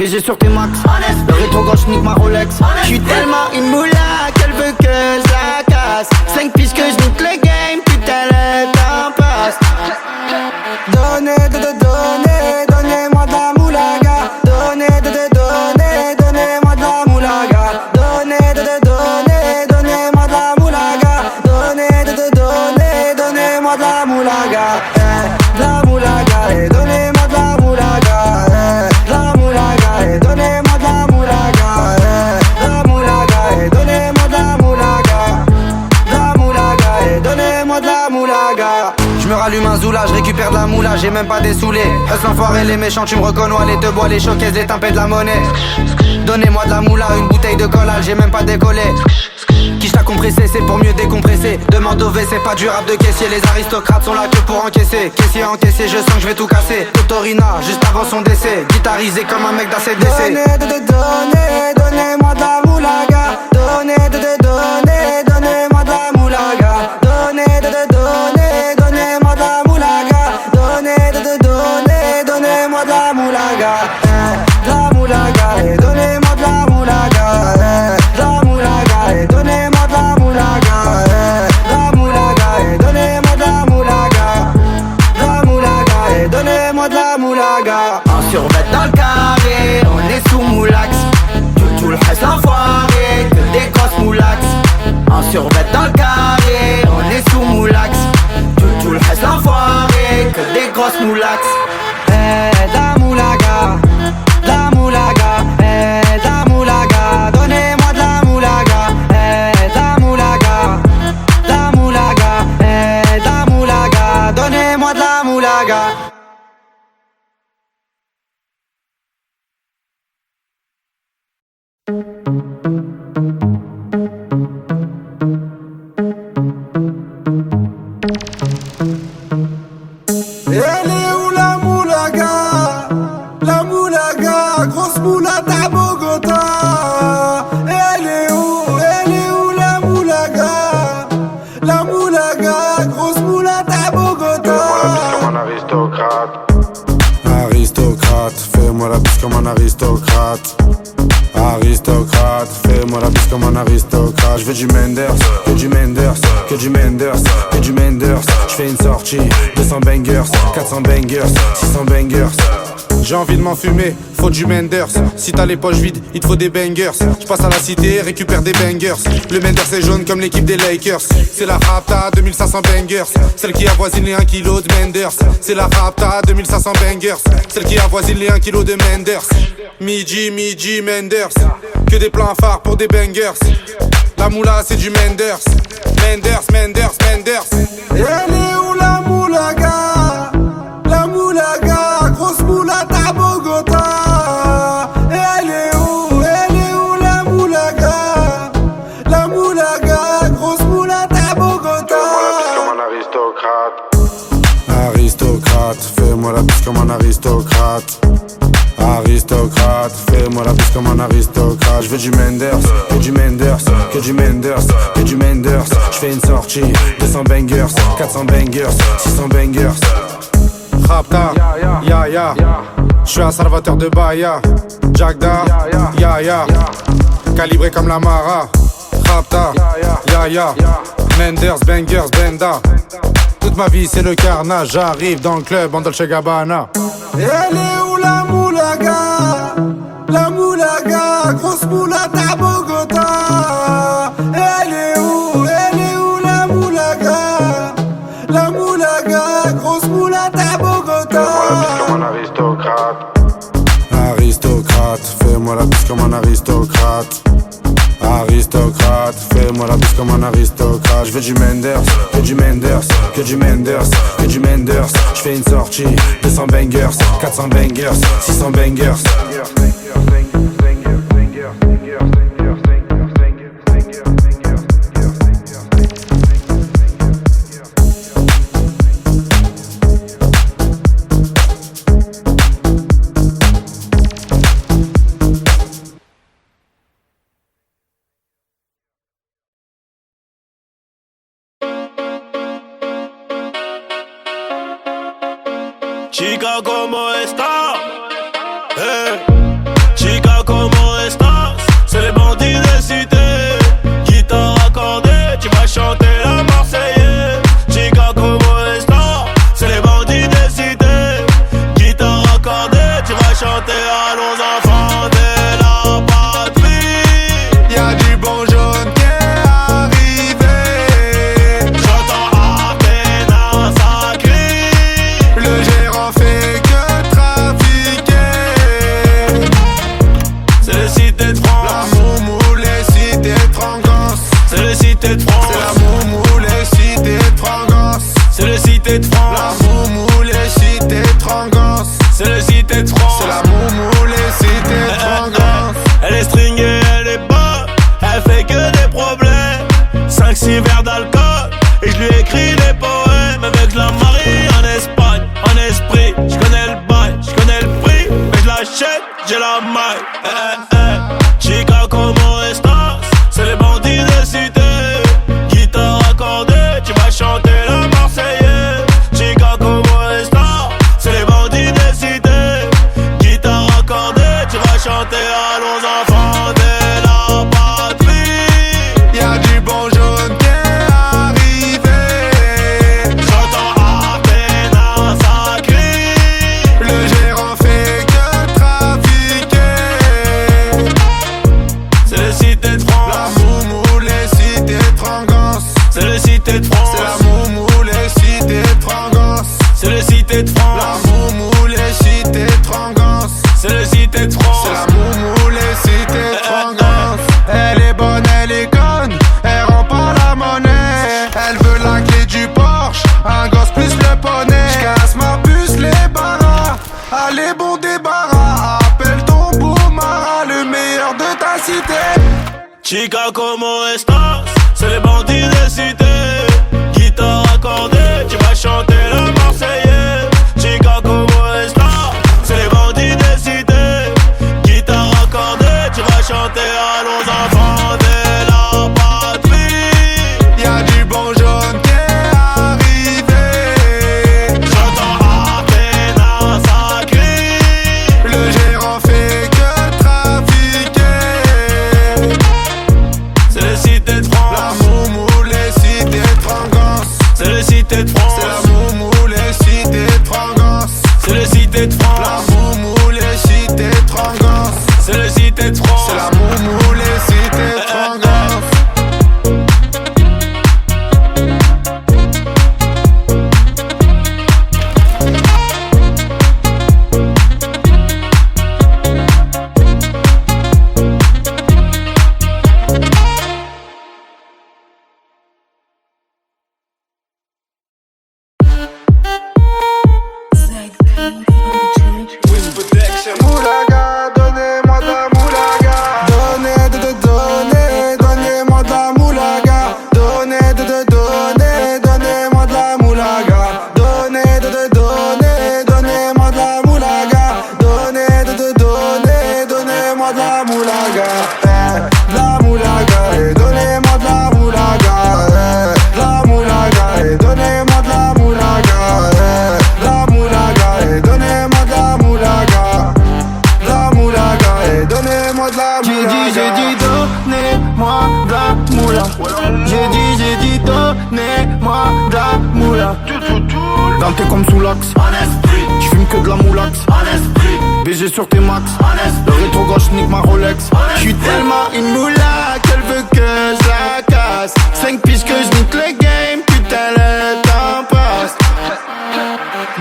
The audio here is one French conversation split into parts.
BG sur tes max. Le rétro gauche nique ma Rolex. J'suis tellement une moula qu'elle veut que je la casse. 5 piges que je nique le game, putain le temps passe. Donnez-moi de la moulaga. Donnez-moi de la moulaga. Donnez-moi de la moulaga. Donnez-moi de la moulaga. De la moulaga, donnez-moi de la moulaga. La moulaga, donnez-moi de la moulaga. La moulaga, donnez-moi de la moulaga. La moulaga, donnez-moi de la moulaga. Je me rallume un zoula, je récupère de la moula, j'ai même pas des saoulés. L'enfoiré, les méchants, tu me reconnais, les te bois, les choquaises, les tempêtes de la monnaie. Donnez-moi de la moula, une bouteille de collal, j'ai même pas décollé. Qui t'a compressé, c'est pour mieux décompresser. Demande au V, c'est pas du rap de caissier. Les aristocrates sont là que pour encaisser. Caissier encaissé, je sens que je vais tout casser. Totorina, juste avant son décès. Guitarisé comme un mec d'ACDC. Donnez-moi de la moulaga. Donnez-moi de la moulaga. Donnez-moi de la moulaga. Donnez-moi de la moulaga. La moulaga, donnez-moi de la moulaga. La moulaga, donnez-moi de la moulaga. La moulaga, donnez-moi de la moulaga. La moulaga, donnez-moi de la moulaga. En survêt dans le carré, on est sous moulax. Tout le reste l'enfoiré, que des grosses moulax. En survêt dans le carré, on est sous moulax. Tout le reste l'enfoiré, que des grosses moulax. La moulaga, la moulaga, la moulaga, donnez-moi de la moulaga, la moulaga, la moulaga, la moulaga, donnez-moi de la moulaga. Elle est où la moulaga? La moulaga, grosse moulade à Bogota. Elle est où la moulaga? La moulaga, grosse moulade à Bogota. Fais-moi la bise comme un aristocrate. Aristocrate, fais-moi la bise comme un aristocrate. Aristocrate, fais-moi la bise comme un aristocrate. Je veux du Menders, que du Menders, que du Menders, que du Menders. Je fais une sortie, 200 bangers, 400 bangers, 600 bangers. J'ai envie de m'enfumer, faut du Menders. Si t'as les poches vides, il te faut des bangers. Je passe à la cité, récupère des bangers. Le Menders est jaune comme l'équipe des Lakers. C'est la Rapta, 2500 bangers. Celle qui avoisine les 1 kg de Menders. C'est la Rapta, 2500 bangers. Celle qui avoisine les 1 kg de Menders. Midi, Menders. Que des plans phares pour des bangers. La moula c'est du Menders. Menders. Elle est où la moulaga? La moulaga, grosse moulade à Bogota. Elle est où la moulaga? La moulaga, grosse moulade à Bogota. Fais-moi la bise comme un aristocrate. Aristocrate, fais-moi la bise comme un aristocrate. Je veux du Menders, que du Menders, que du Menders, que du Menders. Je fais une sortie, 200 bangers, 400 bangers, 600 bangers. Rapta, ya. Je suis un salvateur de Bahia. Jagda, ya. Calibré comme la Mara. Rapta, ya. Menders, bangers, benda. Toute ma vie c'est le carnage. J'arrive dans le club en Dolce Gabbana. Elle est où la moulaga? La moulaga, grosse moulade à Bogota. Elle est où la moulaga? La moulaga, grosse moulade à Bogota. Fais-moi la bise comme un aristocrate. Aristocrate, fais-moi la bise comme un aristocrate. Aristocrate, fais-moi la bise comme un aristocrate. Je veux du Menders, que du Menders, que du Menders, que du Menders. Je fais une sortie, 200 bangers, 400 bangers, 600 bangers. Chica, ¿cómo está? como estas, c'est les bandits des cités. Guitare accordée, tu vas chanter la Marseillaise. Chica como estas, c'est les bandits des cités. Guitare accordée, tu vas chanter allons enfants de la patrie. Y'a du bon jaune qui est arrivé. J'entends Athéna ça crie. Le gérant fait que trafiquer. C'est le cité de France. La moumou, les cités de Frangance. C'est le cité de France. C'est la moumou, les cités de Frangance. C'est le cité de France. La moumou, les cités de Frangance. C'est le cité de France. C'est la moumou, les cités de Frangance. Elle est stringée, elle est bonne. Elle fait que des problèmes. 5-6 verres d'alcool. Et je lui écris des poèmes. Avec la Marie en Espagne. En esprit, je connais le bail, je connais le prix. Mais je l'achète, j'ai la maille. Chica como estas, c'est les bandits de cité. Guitare accordée, tu vas chanter la Marseillaise. Chica como estas, c'est les bandits de cité. Guitare accordée, tu vas chanter allons enfants de la patrie. Y'a du bon jaune qui est arrivé. J'entends Athéna ça crie. Le gérant fait que trafiquer. C'est le cité de France. La moumou, les cités de Frangance. C'est le cité de France. C'est la moumou, les cités de Frangance. C'est le cité de La France. moumou, les cités de Frangance. C'est le cité de France. C'est la moumou, les cités de Frangance. Elle est bonne, elle est conne. Elle rend pas la monnaie. Elle veut la clé du Porsche. Un gosse plus le poney. J'casse ma puce, les barras. Allez, bon débarras. Appelle ton beau Mara, le meilleur de ta cité. Chica como estas, c'est les bandits de cité. Guitare accordée, tu vas chanter la Marseillaise. Chica como estas, c'est les bandits de cité. Guitare accordée, tu vas chanter allons enfants de la patrie. Y'a du bon jaune qui est arrivé. J'entends Athéna ça crie. Le gérant fait que trafiquer. C'est le cité de France. La moumou, les cités de Frangance. C'est le cité de France. C'est la moumou, les cités de Frangance. C'est le cité de France. La moumou, les cités de Frangance. C'est le cité de France. C'est la moumou, les cités de Frangance. Moulaga, donnez-moi de la moulaga. Donnez-moi de la moulaga. Donnez-moi de la moulaga. Donnez-moi de la moulaga. Donnez-moi de la moulaga. De la moulaga, et donnez-moi de la moulaga. La moulaga, et donnez-moi de la moulaga. La moulaga, et donnez-moi de la moulaga. La moulaga, et donnez-moi de la moulaga. J'ai dit donnez-moi de la moula. J'ai dit donnez-moi de la moula. Ganté comme sous l'axe. J'fume que de la moulax. BG sur tes max. Le rétro gauche nique ma Rolex. J'suis tellement une moula qu'elle veut que je la casse. 5 piges que je nique le game. Putain le temps passe.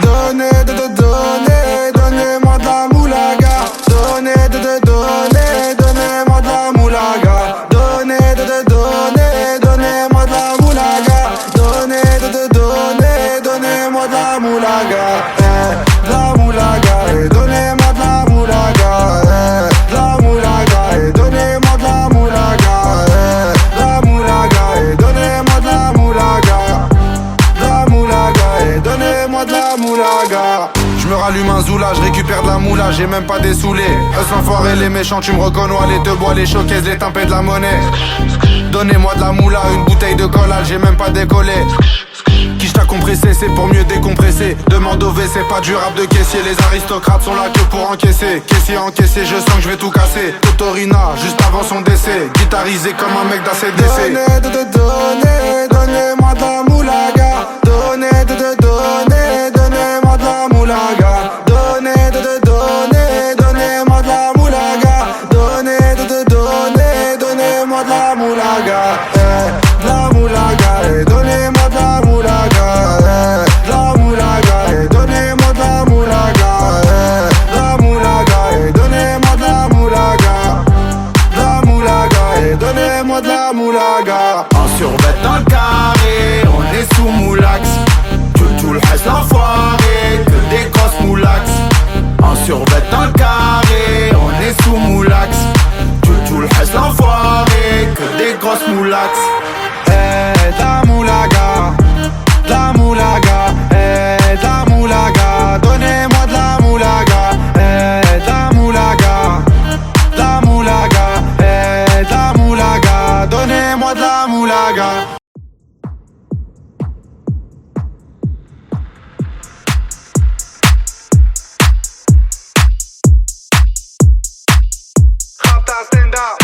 Donnez-moi de la moulaga. Donnez-moi de la moulaga. Donnez-moi de la moulaga. Donnez-moi de la moulaga. La moulaga, et donnez-moi de la moulaga. La moulaga, et donnez-moi de la moulaga. La moulaga, et donnez-moi de la moulaga. La moulaga, et donnez-moi de la moulaga. Je me rallume un zoula, je récupère de la moula, j'ai même pas dessoulé. Eux l'enfoiré, les méchants, tu me reconnais, les deux bois, les showcases, les tempêtes de la monnaie. Donnez-moi de la moula, une bouteille de collage, j'ai même pas décollé. Quiche t'as compressé, c'est pour mieux décompresser. Demande au WC, pas du rap de caissier. Les aristocrates sont là que pour encaisser. Caissier encaissé, je sens que je vais tout casser. Totorina, juste avant son décès. Guitarisé comme un mec d'ACDC. Donnez-moi de la moulaga. Donnez-moi de la moulaga. Donnez-moi de la moulaga. Donnez-moi de la moulaga. De la moulaga, donnez-moi de la moulaga. De la moulaga, donnez-moi de la moulaga. De la moulaga, donnez-moi de la moulaga. De la moulaga, donnez-moi de la moulaga. En survêt dans le carré, on est sous moulax. Tout le reste l'enfoiré, que des grosses moulax. En survêt dans le carré, on est sous moulax. Tout le reste l'enfoiré, que des grosses moulax. La moulaga, la moulaga, la moulaga, donnez-moi de la moulaga, la moulaga, la moulaga, la moulaga, donnez-moi de la moulaga. Rapta stand up,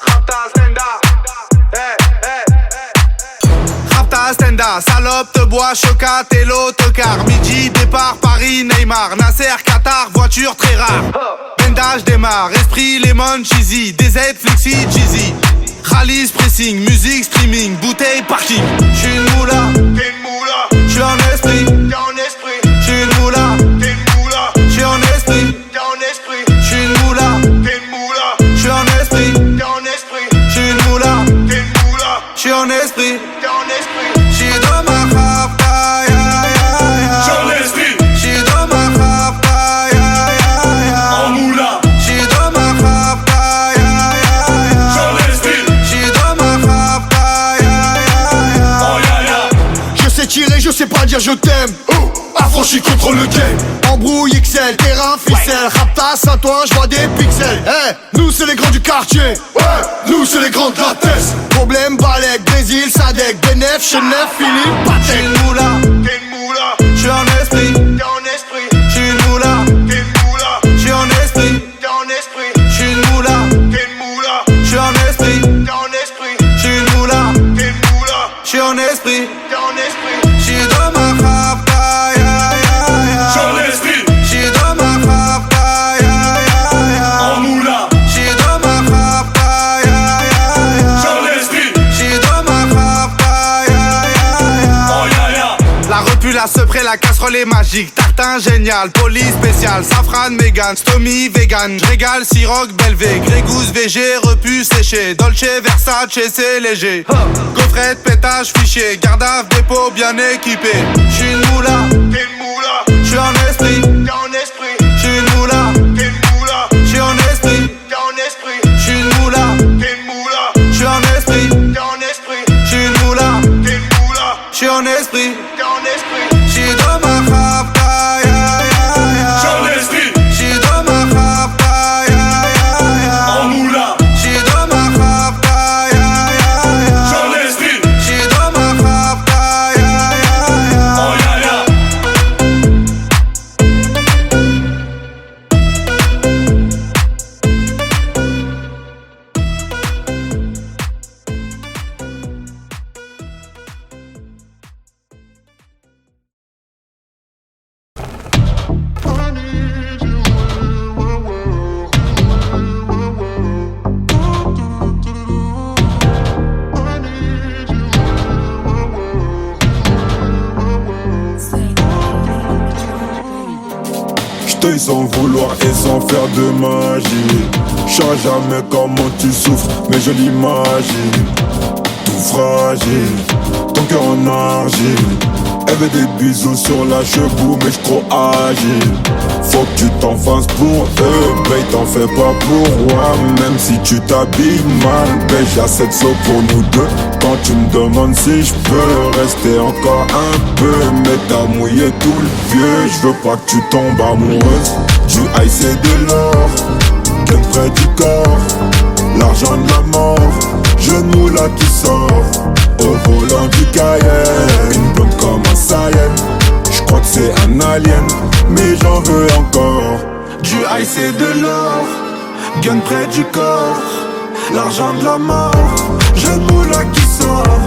Rapta stand up, hey, hey. Rapta stand up, salope te bois, chocat et l'autocar. Midi, départ, Paris, Neymar, Nasser, Qatar, voiture très rare. Bendage démarre, esprit, lemon, cheesy, DZ, flexi, cheesy. Rallye, pressing, musique, streaming, bouteille, parking. J'suis une moula, t'es une moula. J'suis en esprit, t'es en esprit. J'suis une moula, t'es une moula. J'suis en esprit, t'es en esprit. J'suis une moula, t'es une moula. J'suis en esprit, t'es en esprit. J'suis une moula, t'es une moula. J'suis en esprit, t'es en esprit. J'suis dans ma rapta, ya ya ya. J'suis en esprit. J'suis dans ma rapta, ya ya ya. En moula. J'suis dans ma rapta, ya ya ya. J'suis en esprit. J'suis dans ma rapta, ya ya ya. Oh ya ya. Je sais tirer, je sais pas dire je t'aime. Affranchi contre le game. Embrouille XL, terrain, ficelle. Rapta, Saint-Ouen, j'vois des pixels. Nous c'est les grands du quartier. Ouais, nous c'est les grands de la tête. Problème, Balek, Brésil, Sadek, Benef, Chenef, Philippe, J'suis Patek. une moula, t'es une moula. J'suis en esprit, t'es en esprit. J'suis une moula, t'es une moula. J'suis en esprit, t'es en esprit. J'suis une moula, t'es une moula. J'suis en esprit, t'es en esprit. J'suis une moula, t'es une moula. J'suis en esprit, t'es en esprit. J'suis dans ma rapta, ya ya ya. J'suis en esprit. J'suis dans ma rapta, ya ya ya. En moula. J'suis dans ma rapta, ya ya ya. J'suis en esprit. J'suis dans ma rapta, ya ya ya. Oh ya ya. La repu, la sepré, la casserole est magique. Tartin génial, police spécial, safran, mégan, stomy, vegan. J'régale, siroc, belvé, grégousse, VG, repu, séché. Dolce, Versace, c'est léger. Gaufrette, pétage, fichier, garde à dépôt bien équipé. J'suis une moula, t'es une moula. J'suis en esprit, t'es en esprit. J'suis une moula, t'es une moula. J'suis en esprit, t'es en esprit. J'suis une moula, t'es une moula. J'suis en esprit, t'es en esprit. J'suis une moula, t'es une moula. J'suis en esprit, t'es en esprit. J'suis dans ma rapta, ya ya ya. J'suis en esprit. J'suis dans ma rapta, ya ya ya. En moula. J'suis dans ma rapta, ya ya ya. J'suis en esprit. J'suis dans ma rapta, ya ya ya. Oh ya ya. J't'aille sans vouloir et sans faire de magie. J'sais jamais comment tu souffres, mais je l'imagine. Tout fragile, ton cœur en argile. Elle veut des bisous sur la cheveux, mais j'suis trop agile. Faut que tu t'en fasses pour eux, mais t'en fais pas pour moi. Même si tu t'habilles mal, ben j'ai assez de sauts pour nous deux. Quand tu me demandes si j'peux rester encore un peu, mais t'as mouillé tout le vieux. J'veux pas que tu tombes amoureuse. Du high c'est de l'or, qu'elle près du corps. L'argent de la mort, jeune moula qui sort au volant du Cayenne. Une blonde comme un Saiyan, j'crois que c'est un alien, mais j'en veux encore. Du ice et de l'or, gun près du corps, l'argent de la mort, jeune moula qui sort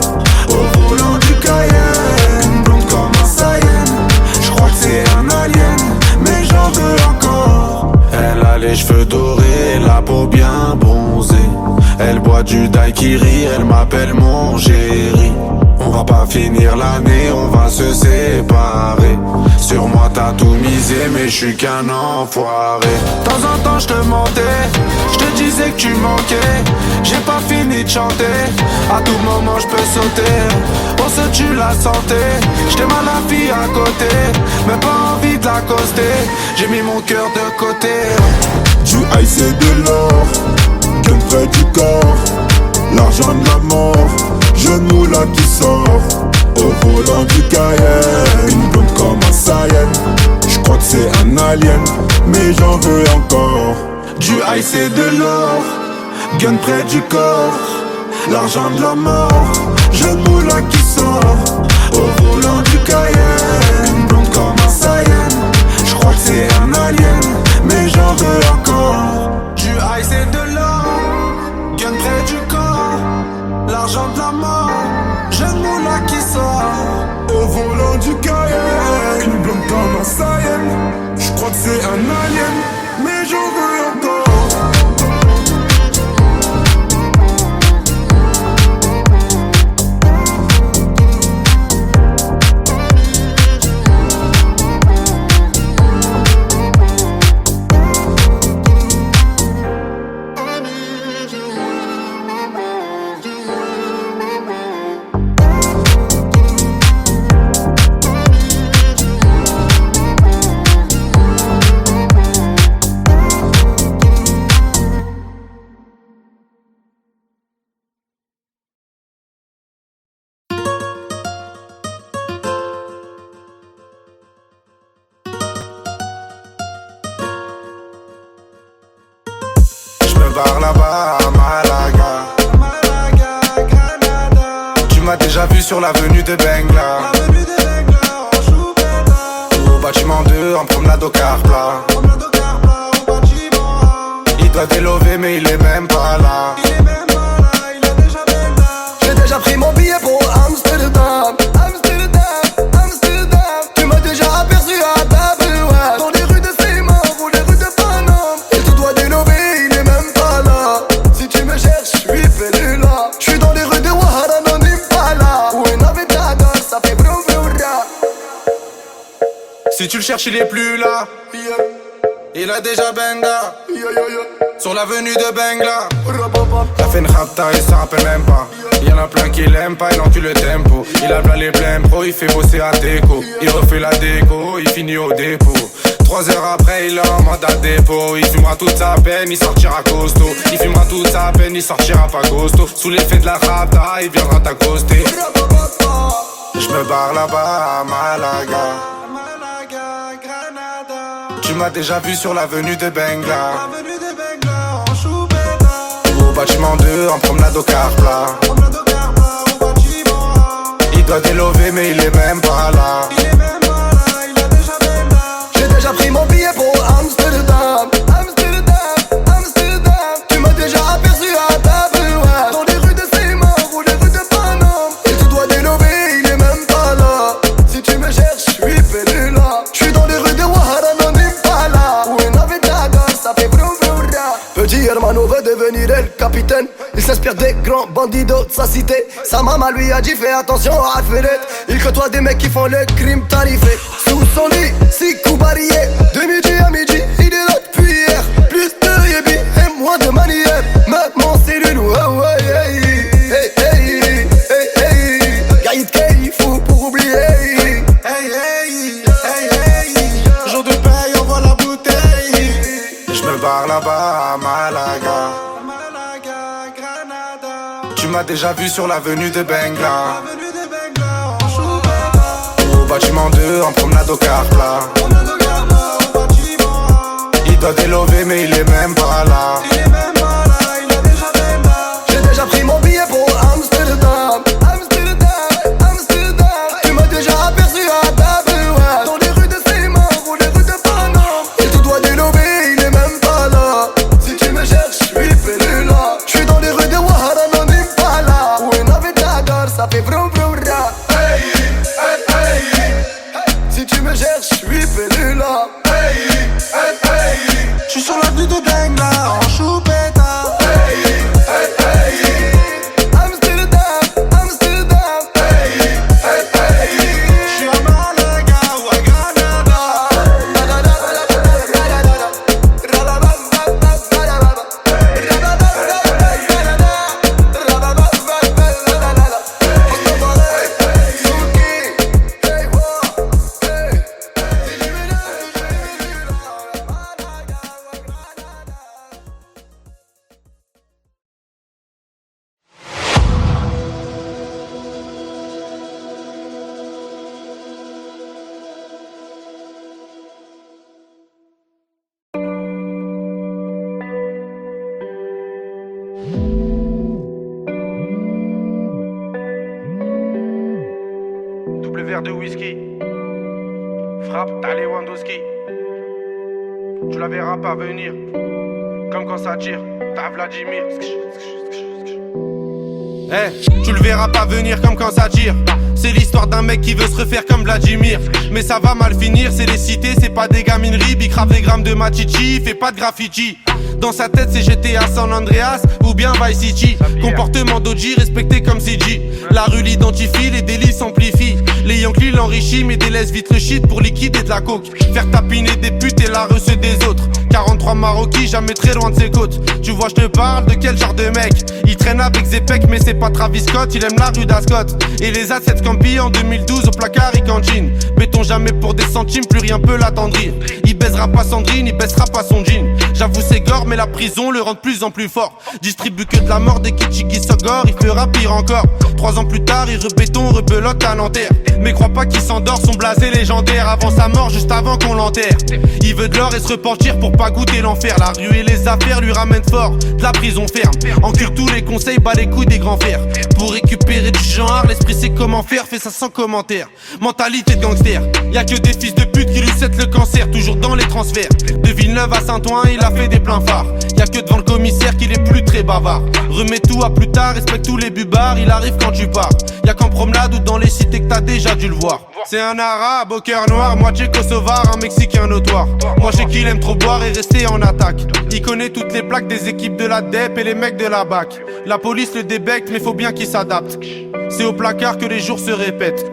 au volant du Cayenne. Une blonde comme un Saiyan, j'crois que c'est un alien, mais j'en veux encore. Elle a les cheveux dorés, la peau bien bronzée. Elle boit du daiquiri, elle m'appelle mon chéri. On va pas finir l'année, on va se séparer. Sur moi t'as tout misé, mais je suis qu'un enfoiré. De temps en temps je te mentais, je te disais que tu manquais. J'ai pas fini de chanter, à tout moment je peux sauter. On se tue la santé, j't'aime à la fille à côté, mais pas envie de l'accoster. J'ai mis mon cœur de côté. Du ice et de l'or, gun près du corps, l'argent de la mort, jeune moula qui sort au volant du Cayenne. Une blonde comme un Saiyan, j'crois que c'est un alien, mais j'en veux encore. Du ice et de l'or, gun près du corps, l'argent de la mort, jeune moula qui sort au volant du Cayenne. Une blonde comme un Saiyan, j'crois que c'est un alien, mais j'en veux encore. Du ice et de l'or, gun près du corps, l'argent de la mort, jeune moula qui sort Au volant du Cayenne, une blonde comme un Saiyan, j'crois que c'est un alien, mais j'en veux encore. Par là-bas à Malaga, Granada. Tu m'as déjà vu sur l'avenue de Bengla, ou au bâtiment 2 en promenade au car plat. Il doit délover mais il est même pas là. J'ai déjà pris mon billet pour Amsterdam. Tu m'as déjà aperçu à Double West, dans les rues de Seymour ou les rues de Paname. Il te doit délover, il est même pas là. Si tu me cherches, je suis perdu là. Je suis dans les rues de Ouahara, non Impala, où une Navidad, ça fait brum brum ra. Si tu le cherches il est plus là, il a déjà benga sur l'avenue de Bengla. T'as fait une rapta, il s'en rappelle même pas. Y'en a plein qui l'aiment pas, il encule le tempo. Il a plein les pleins pro, il fait bosser à déco. Il refait la déco, il finit au dépôt. 3 heures après, il est en mode à dépôt. Il fumera toute sa peine, il sortira costaud. Il fumera toute sa peine, il sortira pas costaud. Sous l'effet de la rapta, il viendra t'accoster. J'me barre là-bas à Malaga, Granada. Tu m'as déjà vu sur l'avenue de Bengla, ou au bâtiment 2 en promenade au car plat. Il doit délover mais il est même pas là. J'ai déjà pris mon billet pour Amsterdam. Tu m'as déjà aperçu à Double West, dans les rues de Seymour ou les rues de Paname. Il te doit délover, il est même pas là. Si tu me cherches, je suis perdu là. Je suis dans les rues de Ouahara, non Impala, où une Navidad, ça fait brum brum ra. Petit hermano veut devenir el capitaine. Il s'inspire des grands bandidos de sa cité. Sa maman lui a dit fais attention à Ferret. Il côtoie des mecs qui font le crime tarifé. Sous son lit, 6 coups barillés. De midi à midi, il est là depuis hier. Plus de yébi et moins de manière. Maintenant c'est le loup, oh ouais, hey, hey, hey, hey, hey. Gaïd il faut pour oublier. Hey, hey, hey, hey. Jour de paye, on voit la bouteille. J'me barre là-bas à Malaga, Granada. Tu m'as déjà vu sur l'avenue de Bengla, ou au bâtiment 2 en promenade au car plat. Il doit délover mais il est même pas là. J'ai déjà pris mon billet pour verre de whisky. Frappe, t'as Lewandowski. Tu la verras pas venir. Comme quand ça tire, t'as Vladimir. Tu le verras pas venir comme quand ça tire. C'est l'histoire d'un mec qui veut se refaire comme Vladimir. Mais ça va mal finir, c'est les cités, c'est pas des gamineries. Bicrave des grammes de machichi, il fait pas de graffiti. Dans sa tête c'est GTA San Andreas ou bien Vice City. Comportement d'OG respecté comme CG. La rue l'identifie, les délits s'amplifient. Les Yankees l'enrichissent mais délaissent vite le shit pour liquider de la coke. Faire tapiner des putes et la receux des autres. 43 Maroquis, jamais très loin de ses côtes. Tu vois je te parle de quel genre de mec. Il traîne avec Zepek mais c'est pas Travis Scott. Il aime la rue d'Ascot. Et les assets Campi en 2012 au placard il cantine. Béton jamais pour des centimes, plus rien peut l'attendrir. Il baisera pas Sandrine, il baissera pas son jean. J'avoue c'est gore mais la prison le rend de plus en plus fort. Distribue que de la mort dès qu'Ichiki Sogor, il fera pire encore. 3 ans plus tard il rebéton, rebelote à Nanterre. Mais crois pas qu'il s'endort, son blasé légendaire. Avant sa mort, juste avant qu'on l'enterre. Il veut de l'or et se repentir pour pas goûter l'enfer. La rue et les affaires lui ramènent fort, de la prison ferme. Encule tous les conseils, bat les couilles des grands fers. Pour récupérer du genre, l'esprit sait comment faire, fait ça sans commentaire. Mentalité de gangster, y'a que des fils de pute qui lui cèdent le cancer. Toujours dans les transferts, de Villeneuve à Saint-Ouen, il a fait des pleins phares. Y'a que devant le commissaire qu'il est plus très bavard. Remets tout à plus tard, respecte tous les bubards. Il arrive quand tu pars, y'a qu'en promenade ou dans les cités que t'as déjà dû le voir. C'est un arabe au cœur noir, moitié kosovar, un mexicain notoire. Moi je sais qu'il aime trop boire et rester en attaque. Il connaît toutes les plaques des équipes de la DEP et les mecs de la BAC. La police le débecte mais faut bien qu'il s'adapte. C'est au placard que les jours se répètent.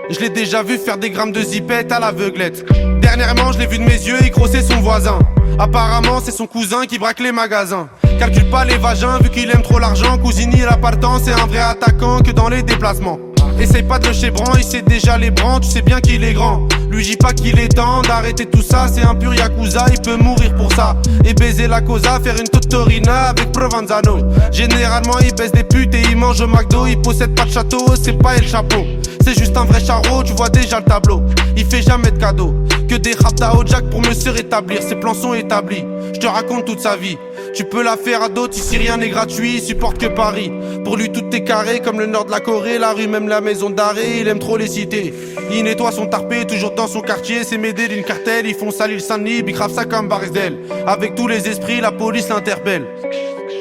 Je l'ai déjà vu faire des grammes de zipette à l'aveuglette. Dernièrement je l'ai vu de mes yeux, il crossait son voisin. Apparemment c'est son cousin qui braque les magasins. Calcule pas les vagins vu qu'il aime trop l'argent. Cousini la partant, c'est un vrai attaquant que dans les déplacements. Essaye pas de le chébran, il sait déjà les brans, tu sais bien qu'il est grand. Lui dis pas qu'il est temps d'arrêter tout ça, c'est un pur yakuza, il peut mourir pour ça. Et baiser la cosa, faire une totorina avec Provenzano. Généralement il baisse des putes et il mange au McDo. Il possède pas de château, c'est pas El Chapeau. C'est juste un vrai charreau, tu vois déjà le tableau. Il fait jamais de cadeaux, que des raptas au jack pour me se rétablir. Ses plans sont établis, je te raconte toute sa vie. Tu peux la faire à d'autres, ici rien n'est gratuit, il supporte que Paris. Pour lui tout est carré, comme le nord de la Corée, la rue même la maison d'arrêt, il aime trop les cités. Il nettoie son tarpé, toujours dans son quartier, c'est m'aider d'une cartel, ils font salir Saint-Denis, bicrave ça comme Barisdel. Avec tous les esprits, la police l'interpelle.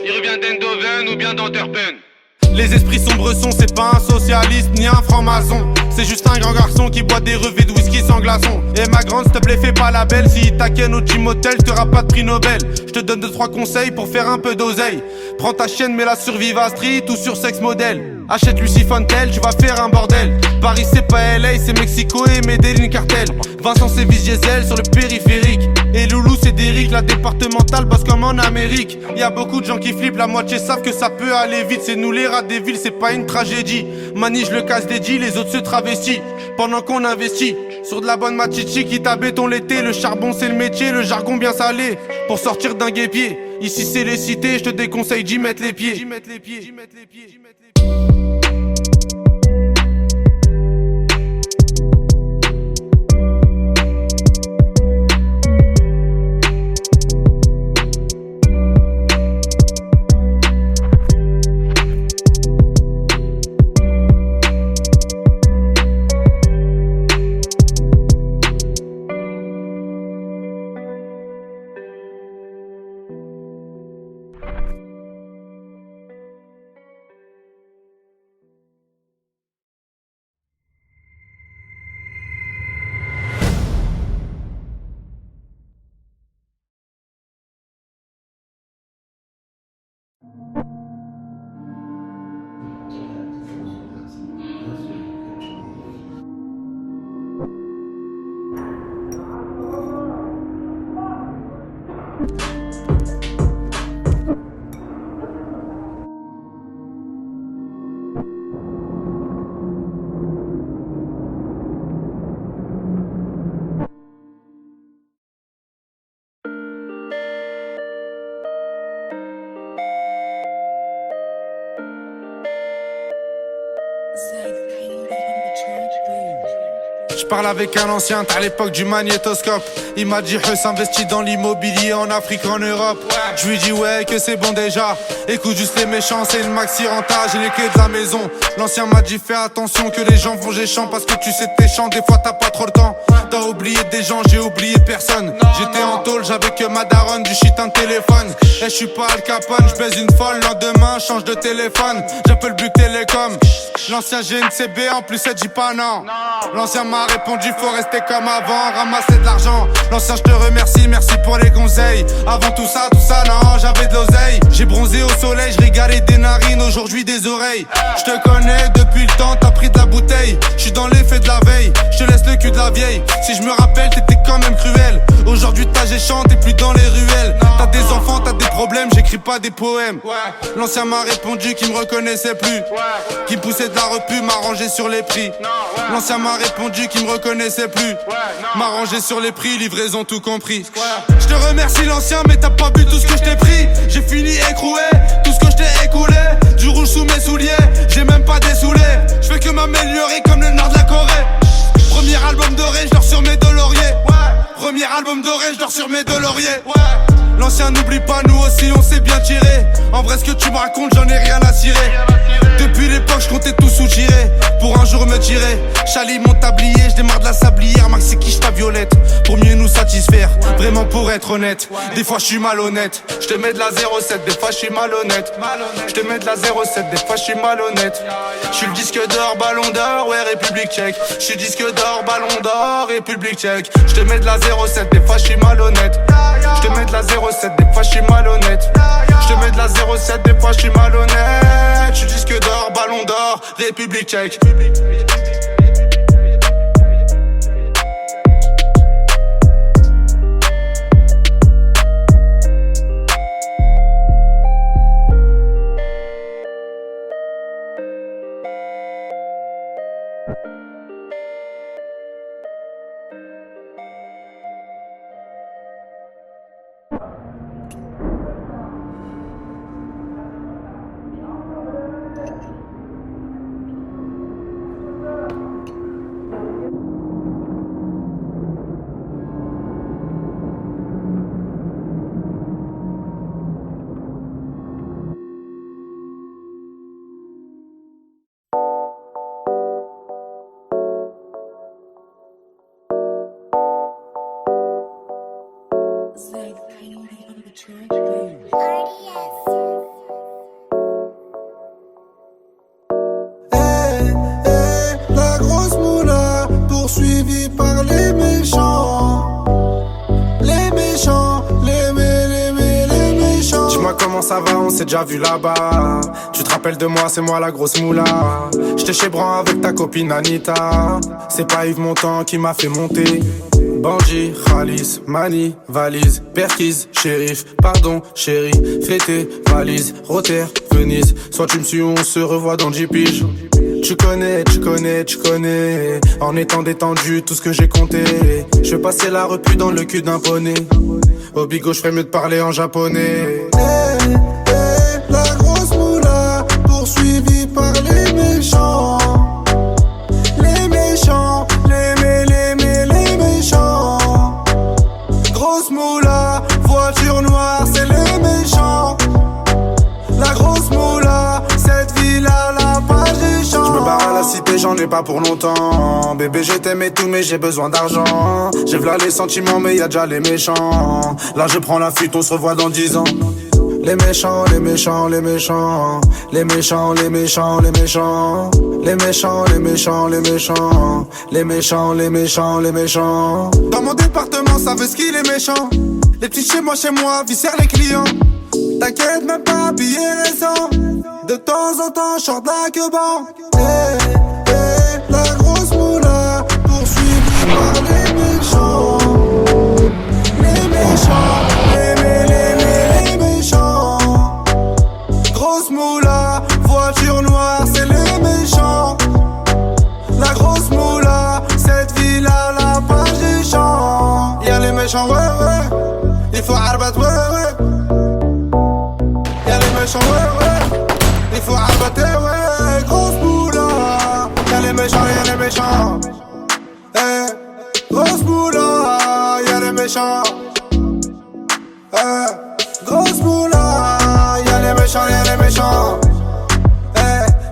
Il revient d'Endoven ou bien d'Antwerpen. Les esprits sombres sont, c'est pas un socialiste ni un franc-maçon. C'est juste un grand garçon qui boit des revêts de whisky sans glaçon. Et ma grande, s'il te plaît, fais pas la belle. Si il t'aquenne au gym hotel, t'auras pas de prix Nobel. Je te donne 2-3 conseils pour faire un peu d'oseille. Prends ta chienne, mets-la sur Viva Street ou sur Sex Model. Achète Lucy Fontel, tu vas faire un bordel. Paris c'est pas LA, c'est Mexico et Medellin cartel. Vincent c'est Diesel sur le périphérique. Et Loulou c'est Derrick, la départementale bosse comme en Amérique. Y'a beaucoup de gens qui flippent, la moitié savent que ça peut aller vite. C'est nous les rats des villes, c'est pas une tragédie. Mani je le casse des G, les autres se travestissent. Pendant qu'on investit sur de la bonne machichi qui t'a béton l'été. Le charbon c'est le métier, le jargon bien salé. Pour sortir d'un guépier, ici c'est les cités, je te déconseille d'y mettre les pieds. J'parle avec un ancien, t'as l'époque du magnétoscope. Il m'a dit Huss investit dans l'immobilier en Afrique, en Europe. Je lui dis ouais que c'est bon déjà. Écoute juste les méchants, c'est une maxi renta, j'ai les clés de la maison. L'ancien m'a dit fais attention que les gens vont géchant, parce que tu sais t'es chiant, des fois t'as pas trop le temps. T'as oublié des gens, j'ai oublié personne. J'étais en tôle, j'avais que ma daronne, du shit un téléphone. Et je suis pas Al Capone, je baise une folle, lendemain change de téléphone. J'appelle Buc Télécom. L'ancien GNCB en plus elle dit pas non. L'ancien m'a répondu faut rester comme avant, ramasser de l'argent. L'ancien je te remercie, merci pour les conseils. Avant tout ça non, j'avais de l'oseille. J'ai bronzé au soleil, je régalais des narines, aujourd'hui des oreilles. Je te connais depuis le temps, t'as pris de la bouteille. Je suis dans l'effet de la veille, je te laisse le cul de la vieille. Si je me rappelle t'étais quand même cruel. Aujourd'hui t'as géchant, t'es plus dans les ruelles. T'as des enfants, t'as des problèmes, j'écris pas des poèmes. L'ancien m'a répondu qu'il me reconnaissait plus, qu'il me poussait de la repu, m'a rangé sur les prix. L'ancien m'a répondu qu'il me reconnaissait plus, m'a rangé sur les prix, livraison tout compris. Je te remercie l'ancien mais t'as pas vu tout ce que je t'ai pris. J'ai fini écroué, tout ce que je t'ai écoulé. Du rouge sous mes souliers, j'ai même pas dessoulé. Je fais que m'améliorer comme le nord de la Corée. Premier album doré, je dors sur mes deux lauriers. Premier album doré, je dors sur mes deux lauriers. L'ancien n'oublie pas, nous aussi on s'est bien tiré. En vrai ce que tu me racontes, j'en ai rien à cirer. Depuis l'époque, je comptais tout soutirer pour un jour me tirer. Chali mon tablier, je démarre de la sablière. Max c'est quiche ta violette pour mieux nous satisfaire. Vraiment pour être honnête, des fois je suis malhonnête. Je te mets de la 07, des fois je suis malhonnête. Je te mets de la 07, des fois je suis malhonnête. Je suis le disque d'or, ballon d'or, ouais République tchèque. Je suis disque d'or, ballon d'or, République tchèque. Je te mets de la 07, des fois je suis malhonnête. Je te mets de la 07, des fois je suis malhonnête. Je te mets de la 07, des fois je suis malhonnête. Je suis disque d'or, ballon d'or, République tchèque. La grosse moula poursuivie par les méchants. Les méchants, les méchants. Dis-moi comment ça va, on s'est déjà vu là-bas. Tu te rappelles de moi, c'est moi la grosse moula. J'étais chez Bran avec ta copine Anita. C'est pas Yves Montand qui m'a fait monter. Bandit, Khalis, Mani, valise, Perquise, shérif, pardon, chérie, fêté, valise, Rotter, Venise. Soit tu me suis ou on se revoit dans 10 piges. Tu connais, en étant détendu, tout ce que j'ai compté. Je vais passer la repu dans le cul d'un poney. Au bigot, je ferais mieux de parler en japonais. La grosse moula poursuivie par les méchants. Les méchants, les méchants. Grosse moula, voiture noire, c'est les méchants. La grosse moula, cette ville-là, la page des champs. Je me barre à la cité, j'en ai pas pour longtemps. Bébé, je t'aime et tout, mais j'ai besoin d'argent. J'ai v'là les sentiments, mais y'a déjà les méchants. Là, je prends la fuite, on se revoit dans 10 ans. Les méchants, les méchants, les méchants. Les méchants, les méchants, les méchants. Les méchants, les méchants, les méchants. Les méchants, les méchants, les méchants. Dans mon département, ça veut ce qu'il est méchant. Les petits chez moi, viscèrent les clients. T'inquiète même pas, billet récent. De temps en temps, short la queue-ban. La grosse moula poursuivie par les méchants. Les méchants, les méchants. Grosse moula, voiture noire, c'est les méchants. La grosse moula, cette ville-là, la page des champs. Y'a les méchants, ouais, il faut arbat, ouais. Y'a les méchants, ouais, il faut arbater, ouais. Grosse moula, y'a les méchants, méchants. Grosse moula, y'a les méchants, y'a les méchants.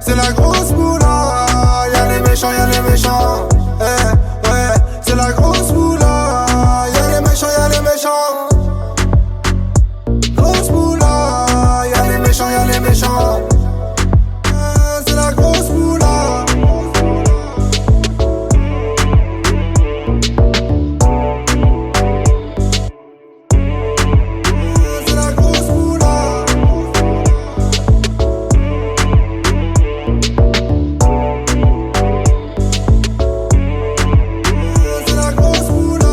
C'est la grosse moula, y'a les méchants, y'a les méchants. Ouais, c'est la grosse moula, y'a les méchants, y'a les méchants. Grosse moula, y'a les méchants, y'a les méchants. C'est la grosse moula. C'est la grosse moula. C'est la grosse moula.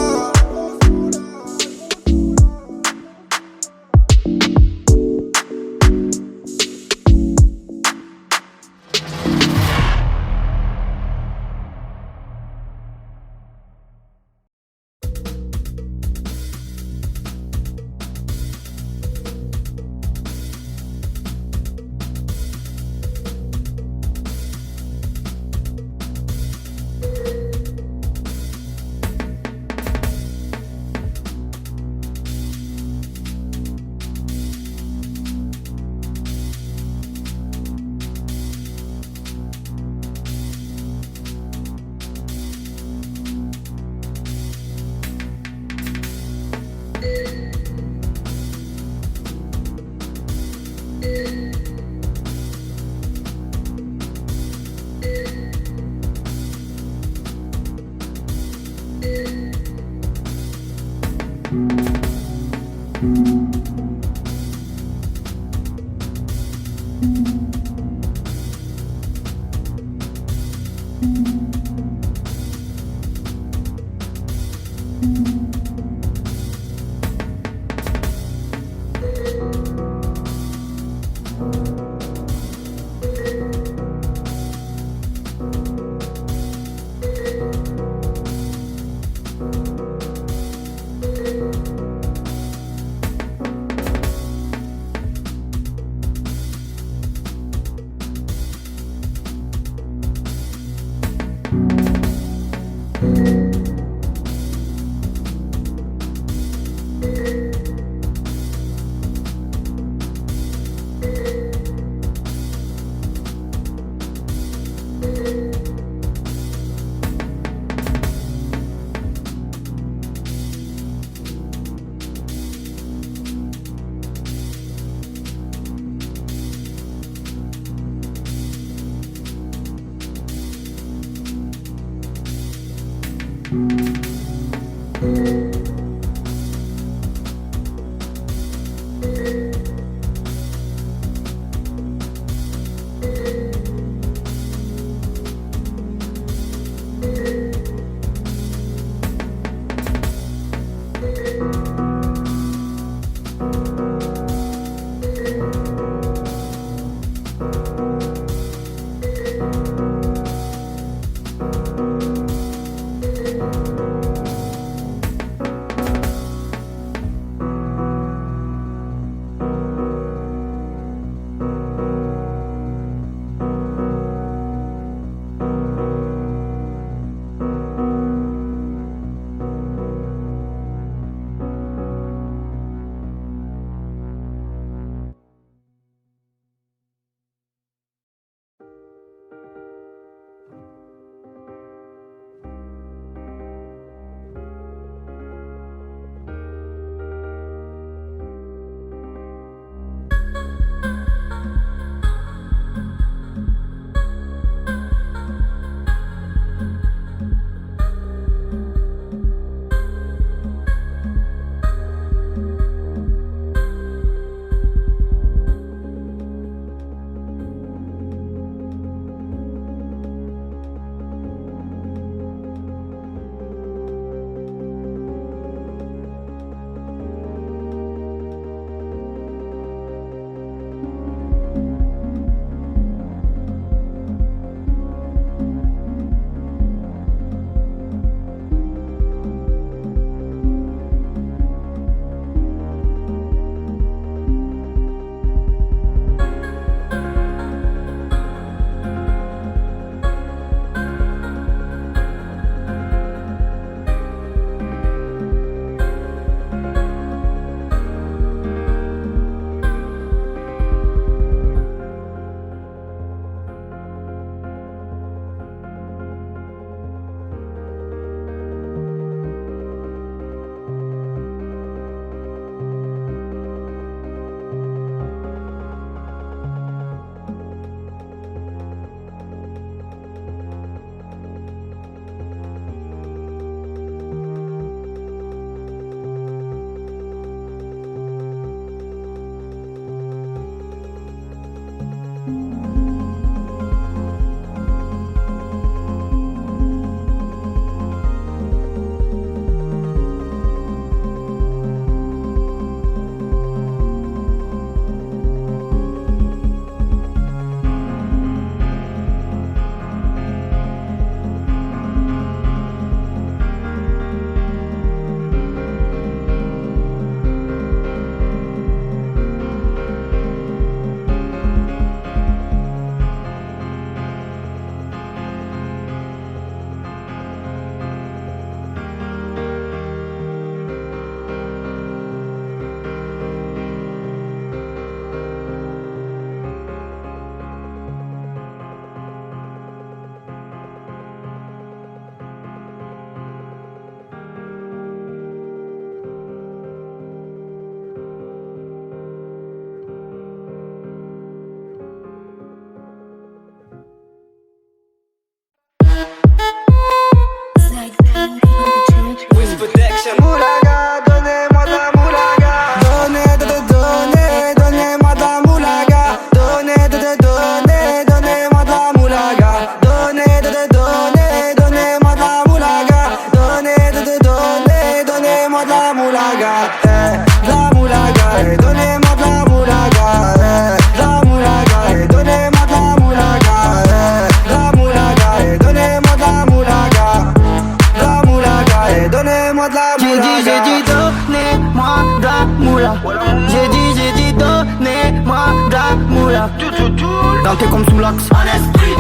Denté comme sous l'axe.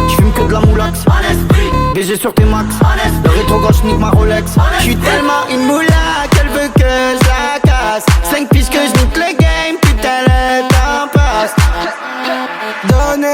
J'fume que de la moulax. BG sur tes max. Le rétro gauche nique ma Rolex. J'suis tellement une moula qu'elle veut que je la casse. 5 pistes que je nique le game, putain le temps passe. Donnez,